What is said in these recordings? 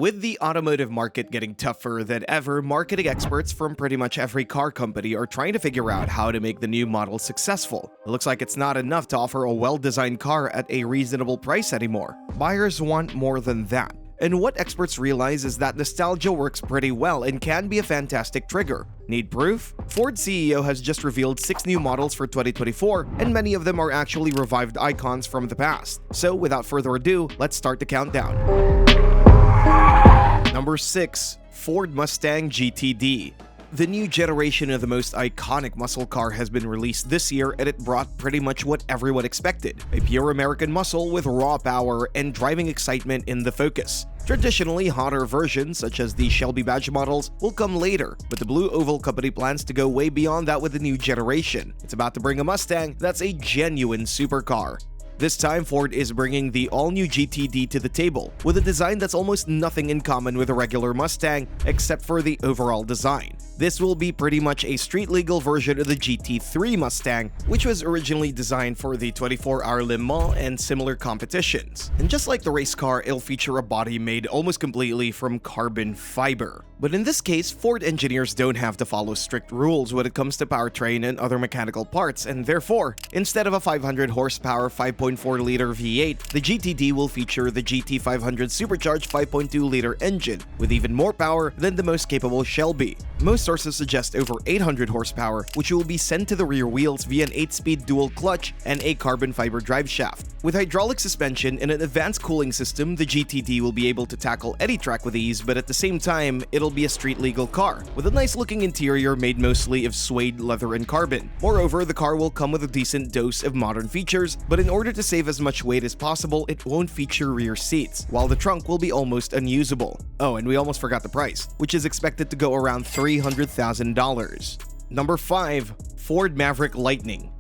With the automotive market getting tougher than ever, marketing experts from pretty much every car company are trying to figure out how to make the new model successful. It looks like it's not enough to offer a well-designed car at a reasonable price anymore. Buyers want more than that. And what experts realize is that nostalgia works pretty well and can be a fantastic trigger. Need proof? Ford CEO has just revealed 6 new models for 2024, and many of them are actually revived icons from the past. So without further ado, let's start the countdown. Number 6. Ford Mustang GTD. The new generation of the most iconic muscle car has been released this year, and it brought pretty much what everyone expected: a pure American muscle with raw power and driving excitement in the focus. Traditionally, hotter versions, such as the Shelby Badge models, will come later, but the Blue Oval Company plans to go way beyond that with the new generation. It's about to bring a Mustang that's a genuine supercar. This time, Ford is bringing the all-new GTD to the table, with a design that's almost nothing in common with a regular Mustang, except for the overall design. This will be pretty much a street-legal version of the GT3 Mustang, which was originally designed for the 24-hour Le Mans and similar competitions. And just like the race car, it'll feature a body made almost completely from carbon fiber. But in this case, Ford engineers don't have to follow strict rules when it comes to powertrain and other mechanical parts, and therefore, instead of a 500 horsepower 5.4-liter V8, the GTD will feature the GT500 supercharged 5.2-liter engine, with even more power than the most capable Shelby. Most sources suggest over 800 horsepower, which will be sent to the rear wheels via an 8-speed dual clutch and a carbon fiber drive shaft. With hydraulic suspension and an advanced cooling system, the GTD will be able to tackle any track with ease, but at the same time, it'll be a street-legal car, with a nice-looking interior made mostly of suede, leather, and carbon. Moreover, the car will come with a decent dose of modern features, but in order to save as much weight as possible, it won't feature rear seats, while the trunk will be almost unusable. Oh, and we almost forgot the price, which is expected to go around $300,000. Number 5. Ford Maverick Lightning.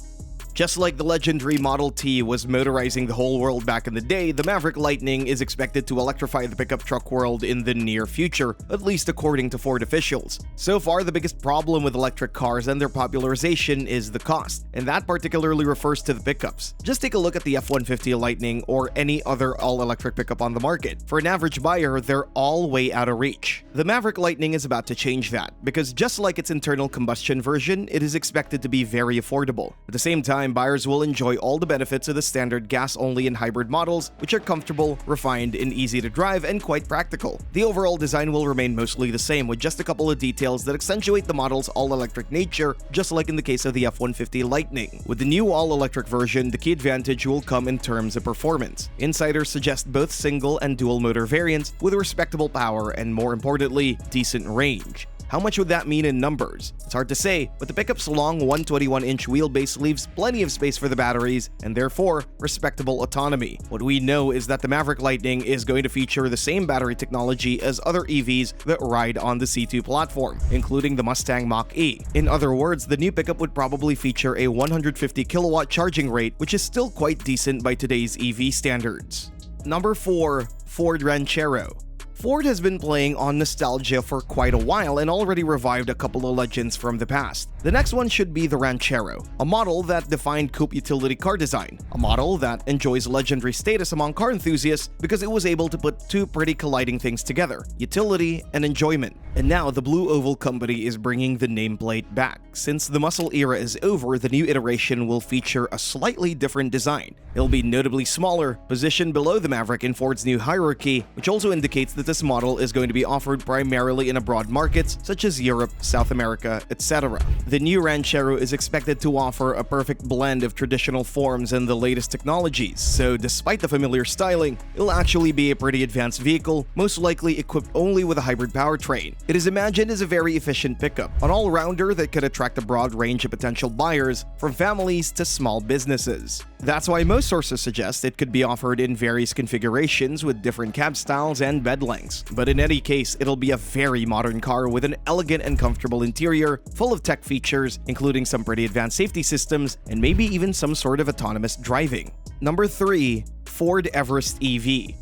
Just like the legendary Model T was motorizing the whole world back in the day, the Maverick Lightning is expected to electrify the pickup truck world in the near future, at least according to Ford officials. So far, the biggest problem with electric cars and their popularization is the cost, and that particularly refers to the pickups. Just take a look at the F-150 Lightning or any other all-electric pickup on the market. For an average buyer, they're all way out of reach. The Maverick Lightning is about to change that, because just like its internal combustion version, it is expected to be very affordable. At the same time, buyers will enjoy all the benefits of the standard gas-only and hybrid models, which are comfortable, refined, and easy to drive, and quite practical. The overall design will remain mostly the same, with just a couple of details that accentuate the model's all-electric nature, just like in the case of the F-150 Lightning. With the new all-electric version, the key advantage will come in terms of performance. Insiders suggest both single and dual-motor variants with respectable power and, more importantly, decent range. How much would that mean in numbers? It's hard to say, but the pickup's long 121-inch wheelbase leaves plenty of space for the batteries and therefore respectable autonomy. What we know is that the Maverick Lightning is going to feature the same battery technology as other EVs that ride on the C2 platform, including the Mustang Mach-E. In other words, the new pickup would probably feature a 150 kilowatt charging rate, which is still quite decent by today's EV standards. Number 4. Ford Ranchero. Ford has been playing on nostalgia for quite a while and already revived a couple of legends from the past. The next one should be the Ranchero, a model that defined coupe utility car design, a model that enjoys legendary status among car enthusiasts because it was able to put two pretty colliding things together: utility and enjoyment. And now the Blue Oval Company is bringing the nameplate back. Since the muscle era is over, the new iteration will feature a slightly different design. It'll be notably smaller, positioned below the Maverick in Ford's new hierarchy, which also indicates that this model is going to be offered primarily in abroad markets such as Europe, South America, etc. The new Ranchero is expected to offer a perfect blend of traditional forms and the latest technologies, so despite the familiar styling, it'll actually be a pretty advanced vehicle, most likely equipped only with a hybrid powertrain. It is imagined as a very efficient pickup, an all-rounder that could attract a broad range of potential buyers, from families to small businesses. That's why most sources suggest it could be offered in various configurations with different cab styles and bed lengths. But in any case, it'll be a very modern car with an elegant and comfortable interior, full of tech features, including some pretty advanced safety systems, and maybe even some sort of autonomous driving. Number 3. Ford Everest EV.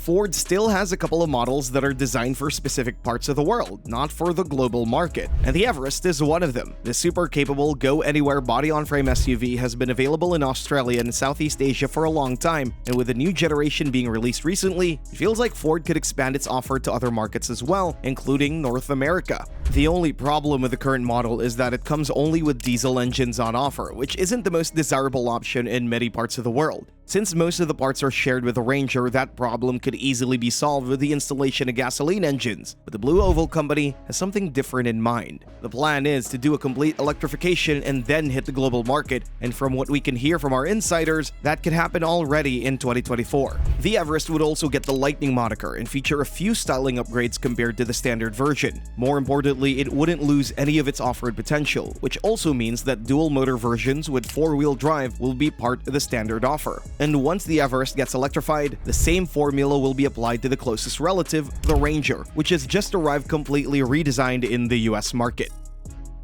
Ford still has a couple of models that are designed for specific parts of the world, not for the global market, and the Everest is one of them. The super capable go-anywhere body-on-frame SUV has been available in Australia and Southeast Asia for a long time, and with a new generation being released recently, it feels like Ford could expand its offer to other markets as well, including North America. The only problem with the current model is that it comes only with diesel engines on offer, which isn't the most desirable option in many parts of the world. Since most of the parts are shared with the Ranger, that problem could easily be solved with the installation of gasoline engines, but the Blue Oval company has something different in mind. The plan is to do a complete electrification and then hit the global market, and from what we can hear from our insiders, that could happen already in 2024. The Everest would also get the Lightning moniker and feature a few styling upgrades compared to the standard version. More importantly, it wouldn't lose any of its off-road potential, which also means that dual-motor versions with four-wheel drive will be part of the standard offer. And once the Everest gets electrified, the same formula will be applied to the closest relative, the Ranger, which has just arrived completely redesigned in the US market.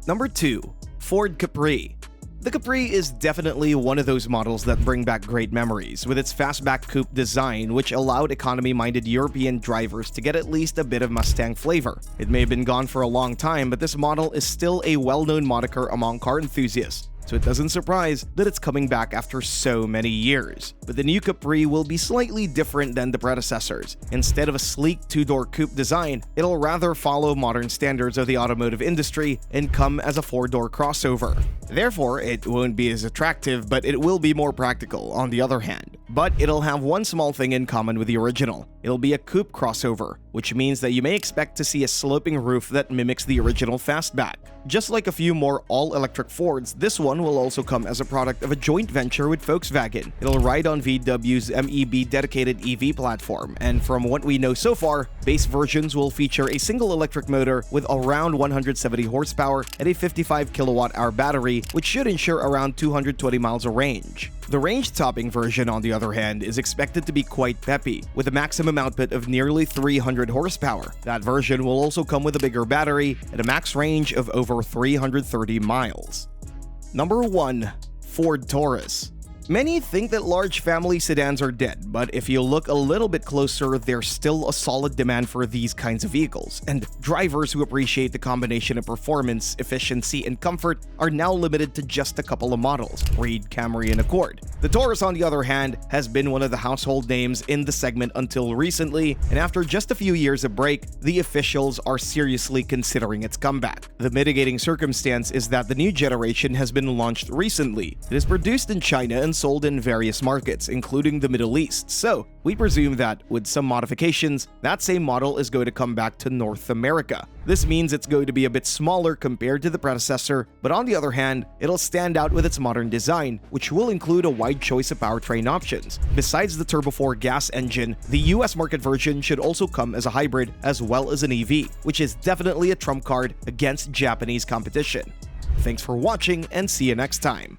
Number 2. Ford Capri. The Capri is definitely one of those models that bring back great memories, with its fastback coupe design which allowed economy-minded European drivers to get at least a bit of Mustang flavor. It may have been gone for a long time, but this model is still a well-known moniker among car enthusiasts, so it doesn't surprise that it's coming back after so many years. But the new Capri will be slightly different than the predecessors. Instead of a sleek two-door coupe design, it'll rather follow modern standards of the automotive industry and come as a four-door crossover. Therefore, it won't be as attractive, but it will be more practical on the other hand. But it'll have one small thing in common with the original. It'll be a coupe crossover, which means that you may expect to see a sloping roof that mimics the original fastback. Just like a few more all-electric Fords, this one will also come as a product of a joint venture with Volkswagen. It'll ride on VW's MEB dedicated EV platform, and from what we know so far, base versions will feature a single electric motor with around 170 horsepower and a 55 kilowatt-hour battery, which should ensure around 220 miles of range. The range-topping version, on the other hand, is expected to be quite peppy, with a maximum output of nearly 300 horsepower. That version will also come with a bigger battery and a max range of over 330 miles. Number 1. Ford Taurus. Many think that large family sedans are dead, but if you look a little bit closer, there's still a solid demand for these kinds of vehicles, and drivers who appreciate the combination of performance, efficiency, and comfort are now limited to just a couple of models: Creed, Camry, and Accord. The Taurus, on the other hand, has been one of the household names in the segment until recently, and after just a few years of break, the officials are seriously considering its comeback. The mitigating circumstance is that the new generation has been launched recently. It is produced in China and sold in various markets, including the Middle East, so we presume that, with some modifications, that same model is going to come back to North America. This means it's going to be a bit smaller compared to the predecessor, but on the other hand, it'll stand out with its modern design, which will include a wide choice of powertrain options. Besides the Turbo 4 gas engine, the US market version should also come as a hybrid as well as an EV, which is definitely a trump card against Japanese competition. Thanks for watching, and see you next time.